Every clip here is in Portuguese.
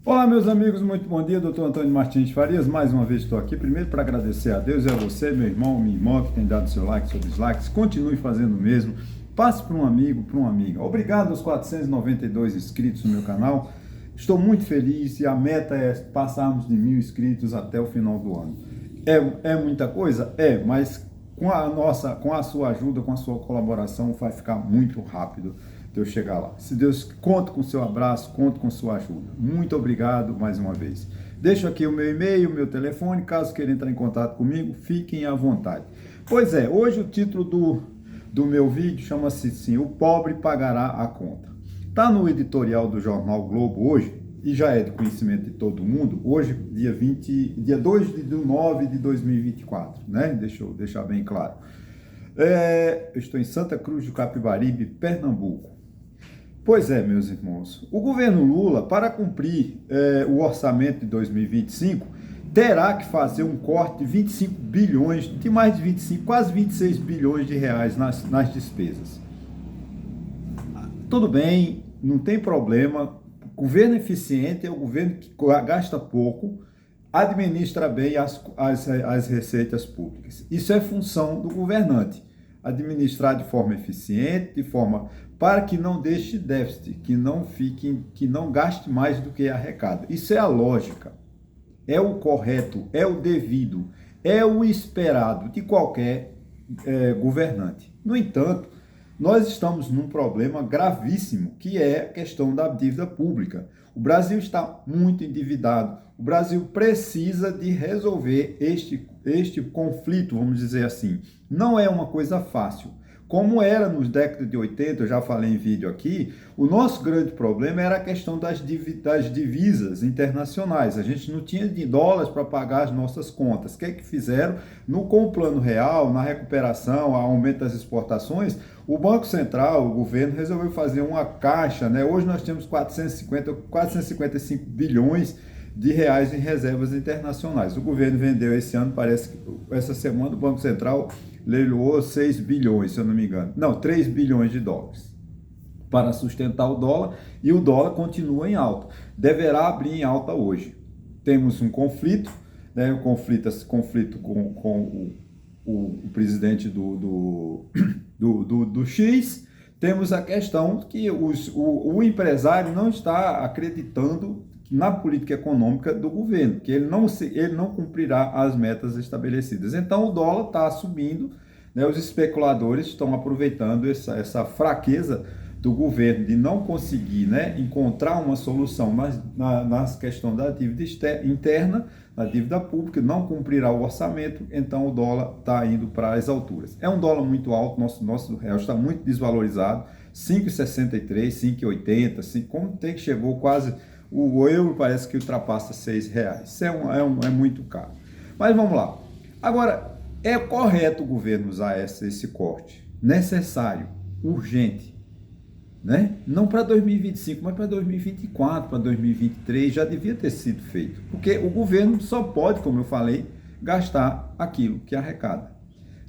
Olá, meus amigos, muito bom dia. Doutor Antônio Martins Farias, mais uma vez estou aqui. Primeiro, para agradecer a Deus e a você, meu irmão, minha irmã, que tem dado seu like, seu dislike. Continue fazendo o mesmo. Passe para um amigo, para uma amiga. Obrigado aos 492 inscritos no meu canal. Estou muito feliz e a meta é passarmos de 1.000 inscritos até o final do ano. É muita coisa? Mas com a sua ajuda, com a sua colaboração, vai ficar muito rápido de eu chegar lá. Se Deus, conto com seu abraço, conto com sua ajuda. Muito obrigado mais uma vez. Deixo aqui o meu e-mail, o meu telefone, caso queira entrar em contato comigo, fiquem à vontade. Pois é, hoje o título do meu vídeo chama-se assim, O Pobre Pagará a Conta. Está no editorial do Jornal Globo hoje, e já é de conhecimento de todo mundo, hoje, dia 2 de 9 de 2024, né? Deixa eu deixar bem claro. Eu estou em Santa Cruz do Capibaribe, Pernambuco. Pois é, meus irmãos, o governo Lula, para cumprir o orçamento de 2025, terá que fazer um corte de 25 bilhões, de mais de 25, quase 26 bilhões de reais nas despesas. Tudo bem, não tem problema. Governo eficiente é o governo que gasta pouco, administra bem as receitas públicas. Isso é função do governante. Administrar de forma eficiente, de forma para que não deixe déficit, que não gaste mais do que arrecada. Isso é a lógica, é o correto, é o devido, é o esperado de qualquer governante. No entanto, nós estamos num problema gravíssimo, que é a questão da dívida pública. O Brasil está muito endividado. O Brasil precisa de resolver este conflito, vamos dizer assim. Não é uma coisa fácil. Como era nos décadas de 80, eu já falei em vídeo aqui, o nosso grande problema era a questão das divisas internacionais. A gente não tinha de dólares para pagar as nossas contas. O que é que fizeram? Com o Plano Real, na recuperação, aumento das exportações, o Banco Central, o governo, resolveu fazer uma caixa, né? Hoje nós temos 455 bilhões de reais em reservas internacionais. O governo vendeu esse ano, parece que essa semana, o Banco Central leiloou 6 bilhões, se eu não me engano. Não, 3 bilhões de dólares para sustentar o dólar, e o dólar continua em alta. Deverá abrir em alta hoje. Temos um conflito, né? Esse conflito com o presidente do X. Temos a questão que o empresário não está acreditando na política econômica do governo, que ele não cumprirá as metas estabelecidas. Então o dólar está subindo, né? Os especuladores estão aproveitando essa fraqueza do governo de não conseguir, né, encontrar uma solução na questão da dívida interna, da dívida pública, não cumprirá o orçamento, então o dólar está indo para as alturas. É um dólar muito alto, nosso real está muito desvalorizado, 5,63, 5,80, como tem que chegou quase... O euro parece que ultrapassa R$6. Isso é muito caro. Mas vamos lá. Agora, é correto o governo usar esse corte? Necessário, urgente, né? Não para 2025, mas para 2024, para 2023, já devia ter sido feito. Porque o governo só pode, como eu falei, gastar aquilo que arrecada.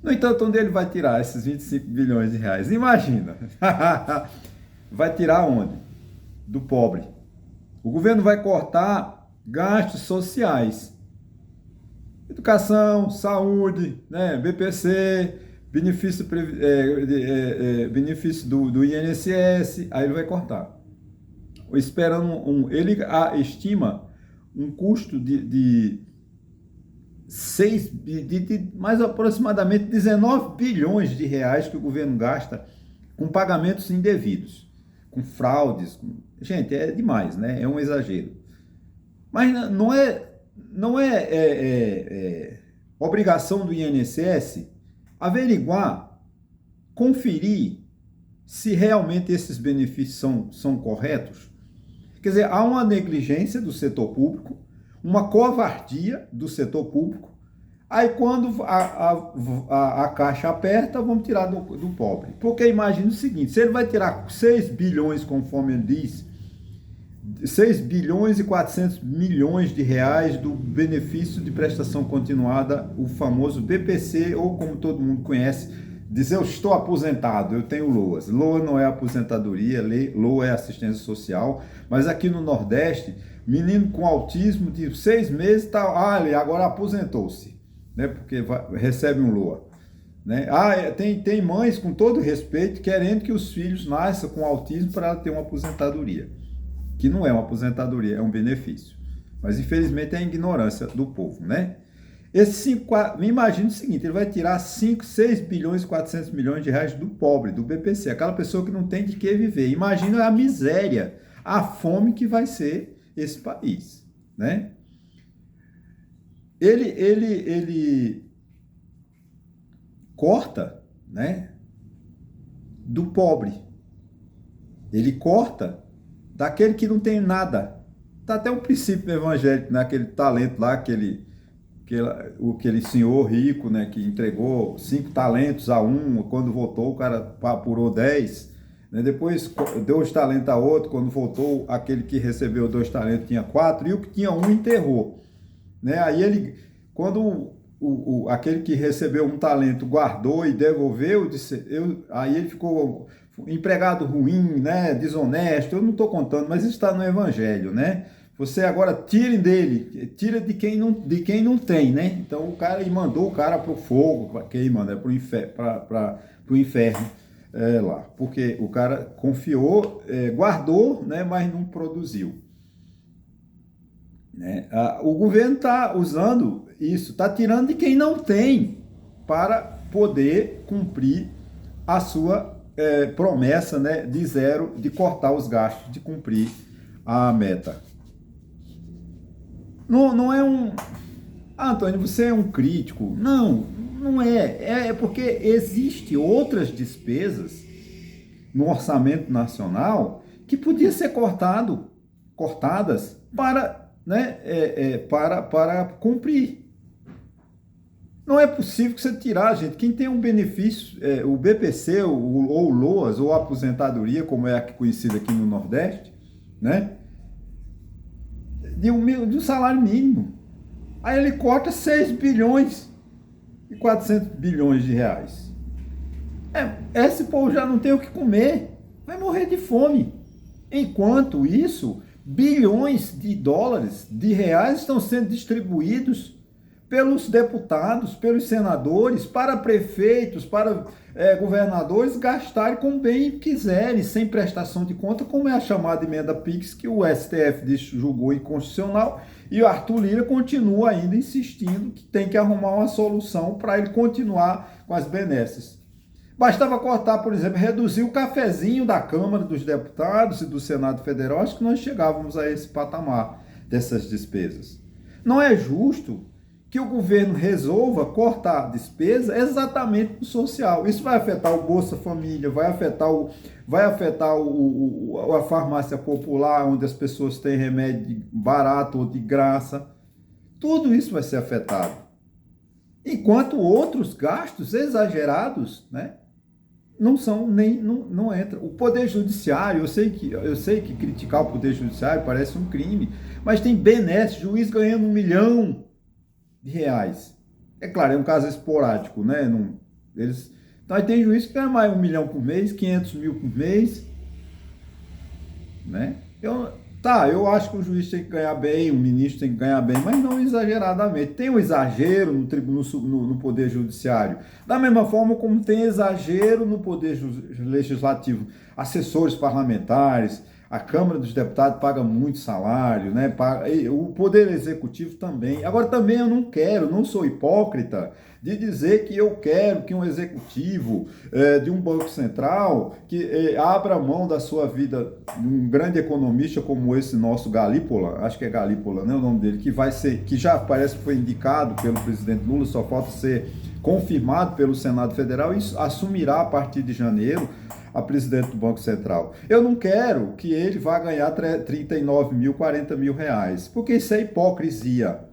No entanto, onde ele vai tirar esses 25 bilhões de reais? Imagina! Vai tirar onde? Do pobre. O governo vai cortar gastos sociais, educação, saúde, né, BPC, benefício do INSS, aí ele vai cortar. Esperando ele estima um custo de mais aproximadamente 19 bilhões de reais que o governo gasta com pagamentos indevidos, com fraudes. Gente, é demais, né? É um exagero. Mas não é obrigação do INSS averiguar, conferir se realmente esses benefícios são corretos. Quer dizer, há uma negligência do setor público, uma covardia do setor público. Aí quando a caixa aperta, vamos tirar do pobre. Porque imagine o seguinte, se ele vai tirar 6 bilhões, conforme ele diz, 6 bilhões e 400 milhões de reais do benefício de prestação continuada, o famoso BPC, ou como todo mundo conhece, dizer eu estou aposentado, eu tenho LOAS. LOA não é aposentadoria, LOA é assistência social, mas aqui no Nordeste, menino com autismo de 6 meses, ele agora aposentou-se, né? Porque recebe um LOA. Né? Tem mães, com todo respeito, querendo que os filhos nasçam com autismo para ter uma aposentadoria, que não é uma aposentadoria, é um benefício. Mas infelizmente é a ignorância do povo, né? Imagina o seguinte, ele vai tirar 5, 6 bilhões e 400 milhões de reais do pobre, do BPC, aquela pessoa que não tem de que viver. Imagina a miséria, a fome que vai ser esse país, né? Ele corta, né, do pobre. Ele corta daquele que não tem nada. Tá até um princípio evangélico, naquele talento lá, aquele senhor rico, né, que entregou 5 talentos a um, quando voltou o cara apurou 10, né, depois deu os talentos a outro, quando voltou aquele que recebeu 2 talentos tinha 4, e o que tinha 1 enterrou. Né? Aí ele, quando aquele que recebeu 1 talento guardou e devolveu, aí ele ficou empregado ruim, né, desonesto, eu não estou contando, mas isso está no evangelho, né? Você agora tire dele, tira de quem não tem, né? Então o cara mandou o cara para o fogo, queima, né? Para o inferno lá, porque o cara confiou, guardou, né? Mas não produziu. Né? O governo está usando isso, está tirando de quem não tem para poder cumprir a sua promessa, né? De zero, de cortar os gastos, de cumprir a meta. Não é um... Antônio, você é um crítico. Não é. É porque existem outras despesas no orçamento nacional que podiam ser cortadas para, né, para cumprir. Não é possível que você tirar, gente. Quem tem um benefício, o BPC, ou o LOAS, ou a aposentadoria, como é conhecida aqui no Nordeste, né? De um salário mínimo. Aí ele corta 6 bilhões e 400 bilhões de reais. Esse povo já não tem o que comer. Vai morrer de fome. Enquanto isso, bilhões de dólares, de reais, estão sendo distribuídos pelos deputados, pelos senadores, para prefeitos, para governadores gastarem como bem quiserem, sem prestação de conta, como é a chamada emenda PIX, que o STF julgou inconstitucional, e o Arthur Lira continua ainda insistindo que tem que arrumar uma solução para ele continuar com as benesses. Bastava cortar, por exemplo, reduzir o cafezinho da Câmara dos Deputados e do Senado Federal, acho que nós chegávamos a esse patamar dessas despesas. Não é justo que o governo resolva cortar a despesa exatamente no social. Isso vai afetar o Bolsa Família, vai afetar a farmácia popular, onde as pessoas têm remédio barato ou de graça. Tudo isso vai ser afetado. Enquanto outros gastos exagerados, né, não entram. O Poder Judiciário, eu sei que criticar o Poder Judiciário parece um crime, mas tem benesses, juiz ganhando R$1 milhão. É claro, é um caso esporádico, né? Então aí tem juiz que ganha mais R$1 milhão por mês, 500 mil por mês, né? Eu acho que o juiz tem que ganhar bem, o ministro tem que ganhar bem, mas não exageradamente. Tem um exagero no Poder Judiciário, da mesma forma como tem exagero no Poder Legislativo. Assessores parlamentares, a Câmara dos Deputados paga muito salário, né? O Poder Executivo também. Agora, também eu não sou hipócrita de dizer que eu quero que um executivo de um Banco Central que abra mão da sua vida, um grande economista como esse nosso Galípola, acho que é Galípola, né, o nome dele, que já parece que foi indicado pelo presidente Lula, só falta ser confirmado pelo Senado Federal e assumirá a partir de janeiro a presidente do Banco Central. Eu não quero que ele vá ganhar 39 mil, 40 mil reais, porque isso é hipocrisia.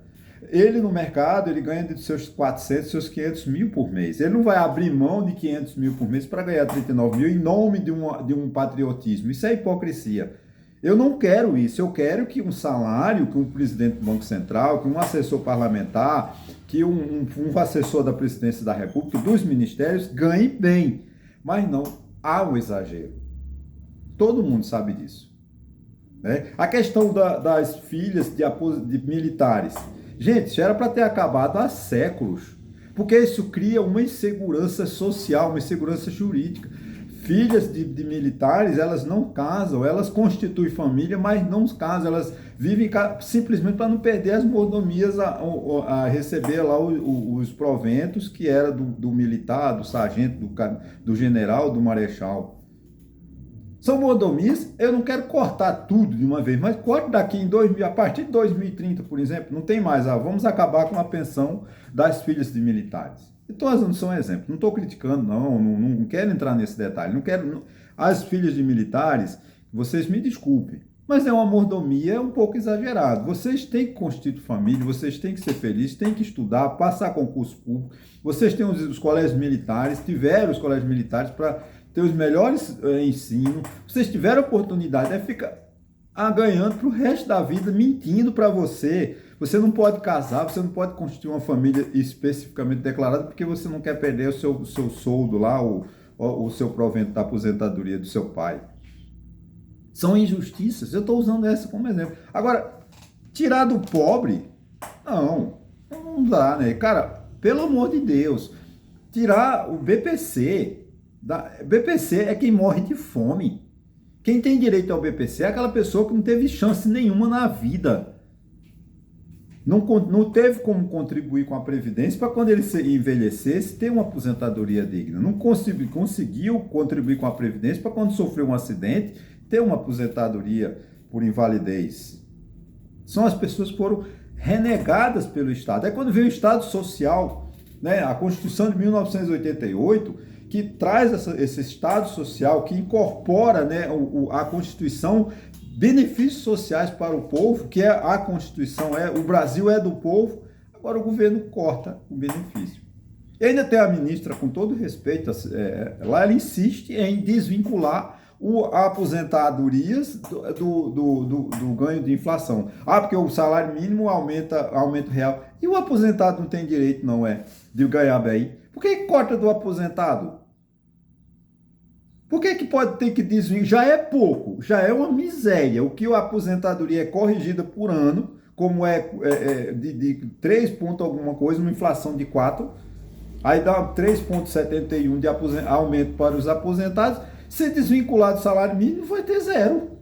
Ele no mercado, ele ganha de seus 400, seus 500 mil por mês. Ele não vai abrir mão de 500 mil por mês para ganhar 39 mil em nome de um patriotismo. Isso é hipocrisia. Eu não quero isso, eu quero que um salário, que um presidente do Banco Central, que um assessor parlamentar, que um assessor da presidência da República, dos ministérios, ganhe bem. Mas não há um exagero. Todo mundo sabe disso. Né? A questão das filhas de militares. Gente, isso era para ter acabado há séculos. Porque isso cria uma insegurança social, uma insegurança jurídica. Filhas de militares, elas não casam, elas constituem família, mas não casam, elas vivem simplesmente para não perder as mordomias a receber lá os proventos que era do militar, do sargento, do general, do marechal. São mordomias, eu não quero cortar tudo de uma vez, mas corte daqui a partir de 2030, por exemplo, não tem mais, vamos acabar com a pensão das filhas de militares. Estou usando só um exemplo, não estou criticando, não quero entrar nesse detalhe, não quero. As filhas de militares, vocês me desculpem, mas é uma mordomia um pouco exagerado. Vocês têm que constituir família, vocês têm que ser felizes, têm que estudar, passar concurso público, vocês têm os colégios militares, tiveram os colégios militares para ter os melhores ensinos, vocês tiveram oportunidade, fica ganhando para o resto da vida, mentindo para você. Você não pode casar, você não pode constituir uma família especificamente declarada porque você não quer perder o seu soldo lá, o seu provento da aposentadoria do seu pai. São injustiças, eu estou usando essa como exemplo. Agora, tirar do pobre, não dá, né? Cara, pelo amor de Deus, tirar o BPC, BPC é quem morre de fome. Quem tem direito ao BPC é aquela pessoa que não teve chance nenhuma na vida. Não teve como contribuir com a Previdência para quando ele envelhecesse ter uma aposentadoria digna. Não conseguiu contribuir com a Previdência para quando sofreu um acidente ter uma aposentadoria por invalidez. São as pessoas que foram renegadas pelo Estado. É quando veio o Estado Social, né, a Constituição de 1988, que traz esse Estado Social, que incorpora, né, a Constituição, benefícios sociais para o povo, que é a Constituição, o Brasil é do povo, agora o governo corta o benefício. E ainda tem a ministra, com todo respeito, lá ela insiste em desvincular aposentadorias do ganho de inflação. Porque o salário mínimo aumenta o real. E o aposentado não tem direito, de ganhar bem. Por que corta do aposentado? Por que pode ter que desvincular? Já é pouco, já é uma miséria. O que a aposentadoria é corrigida por ano, como de 3 pontos alguma coisa, uma inflação de 4, aí dá 3,71 de aumento para os aposentados. Se desvincular do salário mínimo, vai ter 0.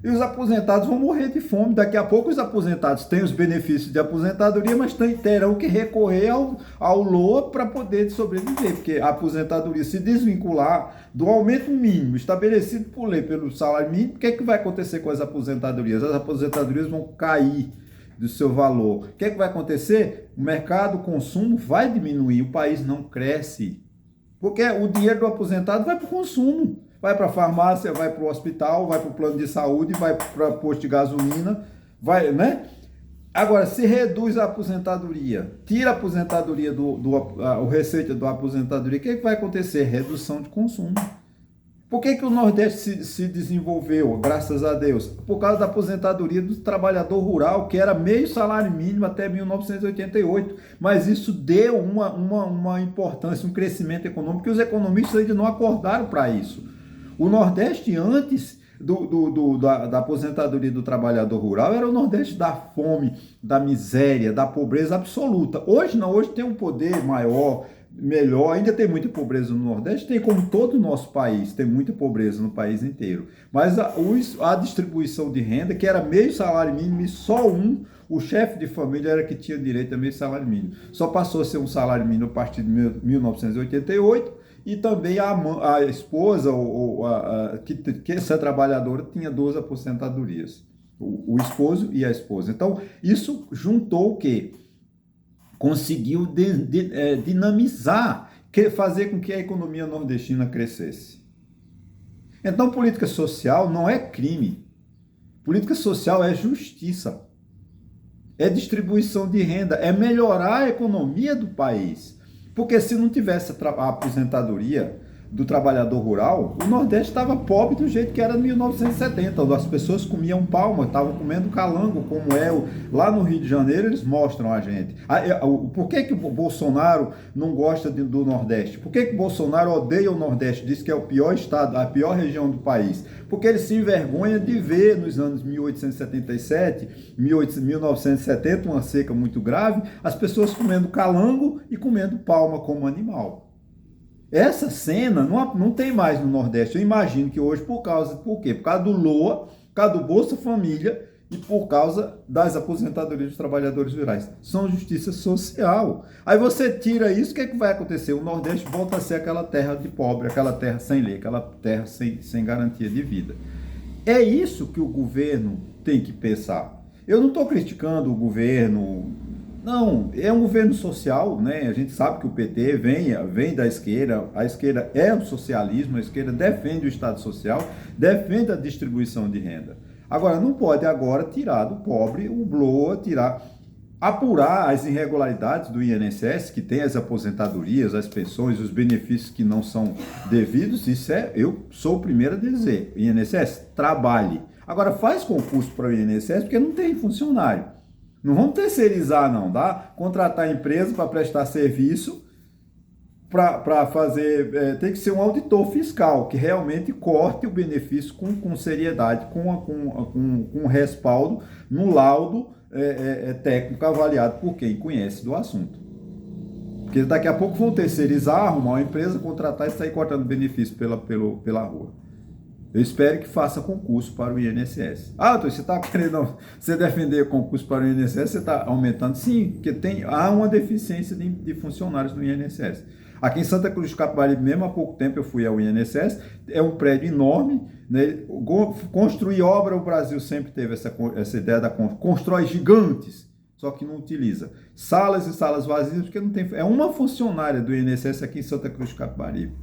E os aposentados vão morrer de fome. Daqui a pouco os aposentados têm os benefícios de aposentadoria, mas terão que recorrer ao LOA para poder sobreviver, porque a aposentadoria, se desvincular do aumento mínimo estabelecido por lei pelo salário mínimo, o que vai acontecer com as aposentadorias? As aposentadorias vão cair do seu valor. O que vai acontecer? O mercado, o consumo vai diminuir, o país não cresce. Porque o dinheiro do aposentado vai para o consumo. Vai para a farmácia, vai para o hospital, vai para o plano de saúde, vai para o posto de gasolina, vai, né? Agora, se reduz a aposentadoria, tira a aposentadoria o receita da aposentadoria, o que vai acontecer? Redução de consumo. Por que o Nordeste se desenvolveu, graças a Deus? Por causa da aposentadoria do trabalhador rural, que era meio salário mínimo até 1988. Mas isso deu uma importância, um crescimento econômico, que os economistas ainda não acordaram para isso. O Nordeste, antes da aposentadoria do trabalhador rural, era o Nordeste da fome, da miséria, da pobreza absoluta. Hoje não, hoje tem um poder maior, melhor, ainda tem muita pobreza no Nordeste, tem como todo o nosso país, tem muita pobreza no país inteiro. Mas a distribuição de renda, que era meio salário mínimo, e só o chefe de família era que tinha direito a meio salário mínimo. Só passou a ser um salário mínimo a partir de 1988, e também a esposa, que essa trabalhadora tinha 2 aposentadorias, o esposo e a esposa. Então, isso juntou o quê? Conseguiu dinamizar, fazer com que a economia nordestina crescesse. Então, política social não é crime. Política social é justiça. É distribuição de renda, é melhorar a economia do país. Porque se não tivesse a aposentadoria, do trabalhador rural, o Nordeste estava pobre do jeito que era em 1970, onde as pessoas comiam palma, estavam comendo calango, como é lá no Rio de Janeiro, eles mostram a gente. Por que o Bolsonaro não gosta do Nordeste? Por que o Bolsonaro odeia o Nordeste? Diz que é o pior estado, a pior região do país. Porque ele se envergonha de ver nos anos 1877, 1970, uma seca muito grave, as pessoas comendo calango e comendo palma como animal. Essa cena não tem mais no Nordeste. Eu imagino que hoje, por quê? Por causa do LOA, por causa do Bolsa Família e por causa das aposentadorias dos trabalhadores rurais. São justiça social. Aí você tira isso, o que é que vai acontecer? O Nordeste volta a ser aquela terra de pobre, aquela terra sem lei, aquela terra sem garantia de vida. É isso que o governo tem que pensar. Eu não estou criticando o governo. Não, é um governo social, né? A gente sabe que o PT vem da esquerda, a esquerda é o socialismo, a esquerda defende o Estado Social, defende a distribuição de renda. Agora, não pode agora tirar do pobre o LOA, apurar as irregularidades do INSS, que tem as aposentadorias, as pensões, os benefícios que não são devidos. Eu sou o primeiro a dizer, INSS, trabalhe. Agora, faz concurso para o INSS, porque não tem funcionário. Não vamos terceirizar, não, tá? Contratar empresa para prestar serviço, para fazer... tem que ser um auditor fiscal, que realmente corte o benefício com seriedade, com respaldo, no laudo técnico avaliado por quem conhece do assunto. Porque daqui a pouco vão terceirizar, arrumar uma empresa, contratar e sair cortando benefício pela rua. Eu espero que faça concurso para o INSS. Você está querendo você defender concurso para o INSS, você está aumentando? Sim, porque há uma deficiência de funcionários no INSS. Aqui em Santa Cruz do Capibaribe, mesmo há pouco tempo eu fui ao INSS, é um prédio enorme, né? Construir obra, o Brasil sempre teve essa ideia constrói gigantes, só que não utiliza. Salas e salas vazias, porque não tem... É uma funcionária do INSS aqui em Santa Cruz do Capibaribe.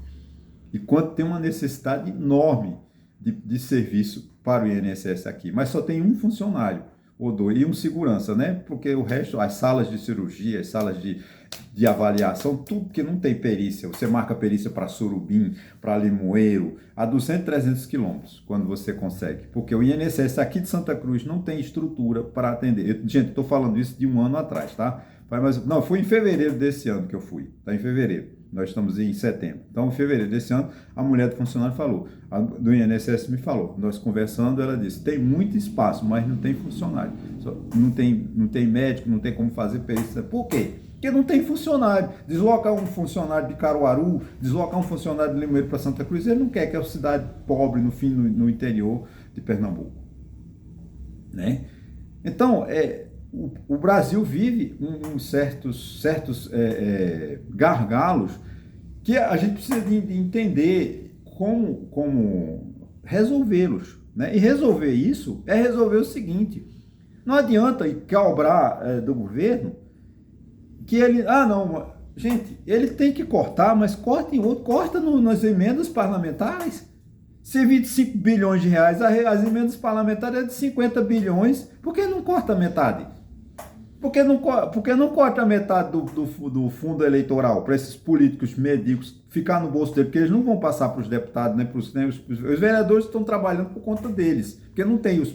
E quanto tem uma necessidade enorme de serviço para o INSS aqui, mas só tem um funcionário ou dois, e um segurança, né? Porque o resto, as salas de cirurgia, as salas de avaliação, tudo que não tem perícia. Você marca perícia para Surubim, para Limoeiro, a 200, 300 quilômetros, quando você consegue. Porque o INSS aqui de Santa Cruz não tem estrutura para atender. Gente, estou falando isso de um ano atrás, tá? Não, foi em fevereiro desse ano que eu fui, tá? Em fevereiro. Nós estamos em setembro. Então, em fevereiro desse ano, a mulher do funcionário falou, do INSS me falou, nós conversando, ela disse, tem muito espaço, mas não tem funcionário. Não tem médico, não tem como fazer perícia. Por quê? Porque não tem funcionário. Deslocar um funcionário de Caruaru, deslocar um funcionário de Limoeiro para Santa Cruz, ele não quer, que é uma cidade pobre no interior de Pernambuco. Né? Então, o Brasil vive certos gargalos que a gente precisa de entender como resolvê-los. Né? E resolver isso é resolver o seguinte: não adianta cobrar do governo que ele... gente, ele tem que cortar, mas corta nas emendas parlamentares. Se 25 bilhões de reais, as emendas parlamentares é de 50 bilhões, por que não corta metade? Por que não corta a metade do fundo eleitoral para esses políticos medíocres ficar no bolso dele? Porque eles não vão passar para os deputados, nem os vereadores estão trabalhando por conta deles, porque não tem os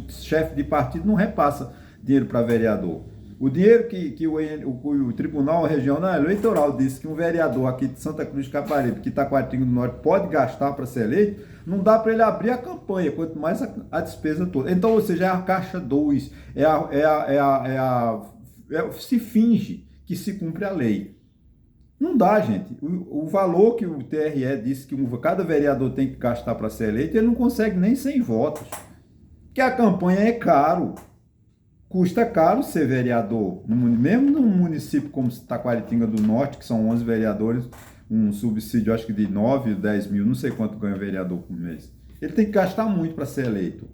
chefes de partido não repassa dinheiro para vereador. O dinheiro que o Tribunal Regional Eleitoral disse que um vereador aqui de Santa Cruz de Capibaribe, que está com a Taquaritinga do Norte, pode gastar para ser eleito, não dá para ele abrir a campanha, quanto mais a despesa toda. Então, ou seja, é a caixa 2, se finge que se cumpre a lei. Não dá, gente. O valor que o TRE disse que cada vereador tem que gastar para ser eleito, ele não consegue nem 100 votos. Porque a campanha é caro. Custa caro ser vereador, mesmo num município como Taquaritinga do Norte, que são 11 vereadores, um subsídio acho que de 9, 10 mil, não sei quanto ganha vereador por mês. Ele tem que gastar muito para ser eleito.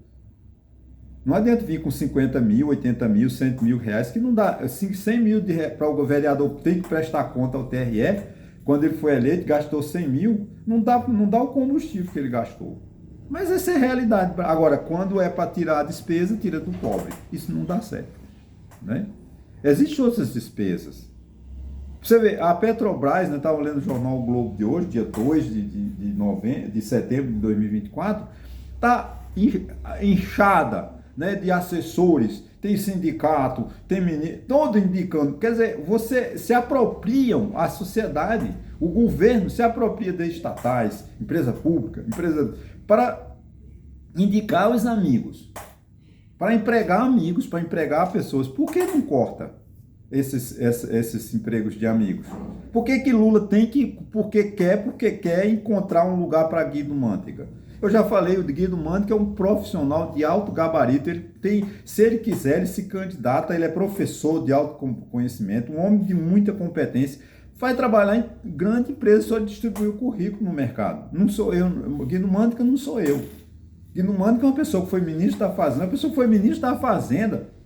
Não adianta vir com 50 mil, 80 mil, 100 mil reais, que não dá. 100 mil para o vereador tem que prestar conta ao TRE, quando ele foi eleito, gastou 100 mil, não dá o combustível que ele gastou. Mas essa é a realidade. Agora, quando é para tirar a despesa, tira do pobre. Isso não dá certo. Né? Existem outras despesas. Você vê, a Petrobras, né, estava lendo o jornal o Globo de hoje, dia 2 de setembro de 2024, está inchada, né, de assessores, tem sindicato, tem ministro, todo indicando. Quer dizer, você se apropriam, a sociedade, o governo se apropria de estatais, empresa pública, empresa, para indicar os amigos, para empregar amigos, para empregar pessoas. Por que não corta esses empregos de amigos? Por que Lula tem que, porque quer encontrar um lugar para Guido Mantega? Eu já falei, o Guido Mantega é um profissional de alto gabarito, ele tem, se ele quiser, ele se candidata, ele é professor de alto conhecimento, um homem de muita competência, vai trabalhar em grande empresa, só distribuir o currículo no mercado. Não sou eu, Guido Mantega não sou eu. Guido Mantega é uma pessoa que foi ministro da Fazenda, uma pessoa que foi ministro da Fazenda.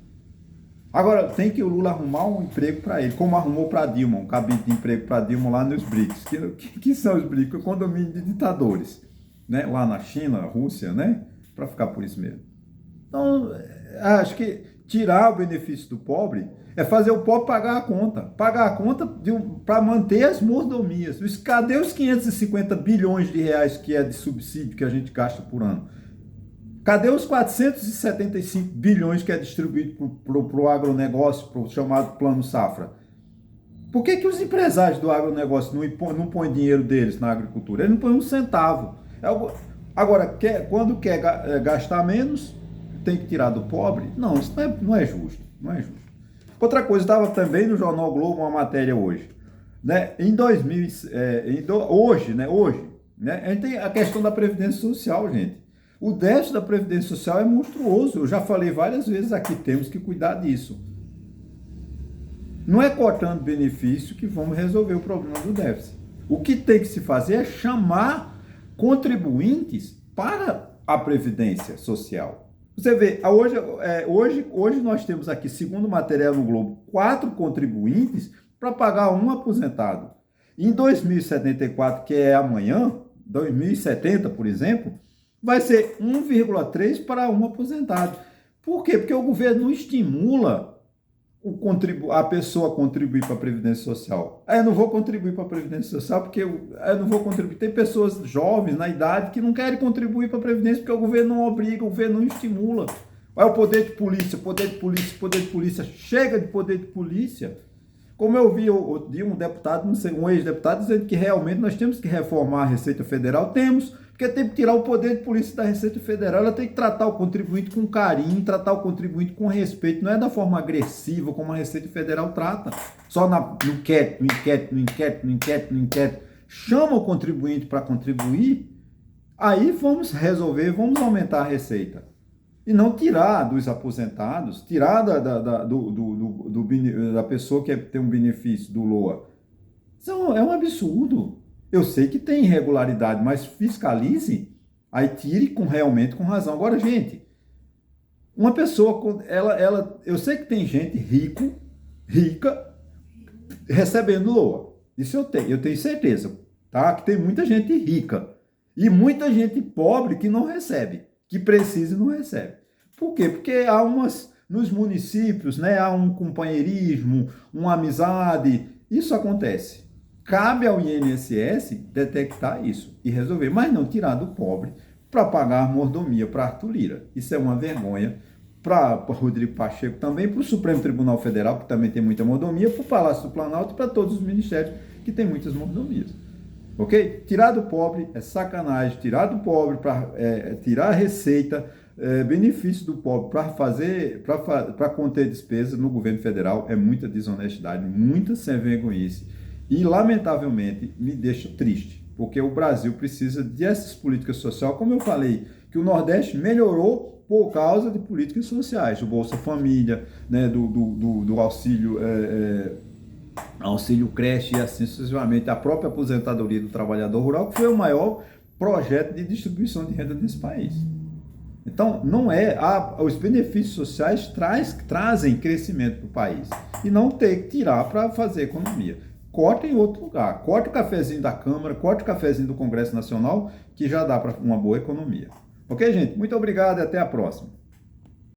Agora, tem que o Lula arrumar um emprego para ele, como arrumou para Dilma, um cabide de emprego para Dilma lá nos BRICS. Que são os BRICS? O condomínio de ditadores, né? Lá na China, Rússia, né? Para ficar por isso mesmo. Então, acho que tirar o benefício do pobre é fazer o pobre pagar a conta. Pagar a conta para manter as mordomias. Cadê os 550 bilhões de reais que é de subsídio que a gente gasta por ano? Cadê os 475 bilhões que é distribuído para o agronegócio, para o chamado Plano Safra? Por que os empresários do agronegócio não põem dinheiro deles na agricultura? Eles não põem um centavo. Agora, quando quer gastar menos, tem que tirar do pobre? Não, isso não é justo. Não é justo. Outra coisa, estava também no Jornal o Globo uma matéria hoje. Né? Hoje, a gente tem a questão da Previdência Social, gente. O déficit da Previdência Social é monstruoso. Eu já falei várias vezes aqui, temos que cuidar disso. Não é cortando benefício que vamos resolver o problema do déficit. O que tem que se fazer é chamar contribuintes para a Previdência Social. Você vê, hoje nós temos aqui, segundo o material no Globo, 4 contribuintes para pagar um aposentado. Em 2074, que é amanhã, 2070, por exemplo, vai ser 1,3 para um aposentado. Por quê? Porque o governo não estimula a pessoa a contribuir para a Previdência Social. Eu não vou contribuir para a Previdência Social porque eu não vou contribuir. Tem pessoas jovens na idade que não querem contribuir para a Previdência porque o governo não obriga, o governo não estimula. Vai o poder de polícia, poder de polícia, poder de polícia. Chega de poder de polícia. Como eu vi um deputado, um ex-deputado, dizendo que realmente nós temos que reformar a Receita Federal. Temos, porque tem que tirar o poder de polícia da Receita Federal. Ela tem que tratar o contribuinte com carinho, tratar o contribuinte com respeito. Não é da forma agressiva como a Receita Federal trata. Só no inquérito. Chama o contribuinte para contribuir, aí vamos resolver, vamos aumentar a receita. E não tirar dos aposentados, tirar da pessoa que tem um benefício do LOA. Isso é um absurdo. Eu sei que tem irregularidade, mas fiscalize, aí tire realmente com razão. Agora, gente, uma pessoa, eu sei que tem gente rica, recebendo LOA. Isso eu tenho certeza, tá? Que tem muita gente rica e muita gente pobre que não recebe, que precisa e não recebe. Por quê? Porque nos municípios, né, há um companheirismo, uma amizade, isso acontece. Cabe ao INSS detectar isso e resolver, mas não tirar do pobre para pagar mordomia para Arthur Lira. Isso é uma vergonha para Rodrigo Pacheco também, para o Supremo Tribunal Federal, que também tem muita mordomia, para o Palácio do Planalto e para todos os ministérios que têm muitas mordomias. Ok? Tirar do pobre é sacanagem, tirar do pobre para tirar a receita, benefício do pobre para conter despesas no governo federal é muita desonestidade, muita sem-vergonhice e, lamentavelmente, me deixa triste, porque o Brasil precisa dessas políticas sociais, como eu falei, que o Nordeste melhorou por causa de políticas sociais, do Bolsa Família, né, do auxílio... auxílio creche e assim sucessivamente, a própria aposentadoria do trabalhador rural, que foi o maior projeto de distribuição de renda desse país. Então, os benefícios sociais trazem crescimento para o país e não ter que tirar para fazer economia. Corta em outro lugar, corta o cafezinho da Câmara, corta o cafezinho do Congresso Nacional, que já dá para uma boa economia. Ok, gente? Muito obrigado e até a próxima.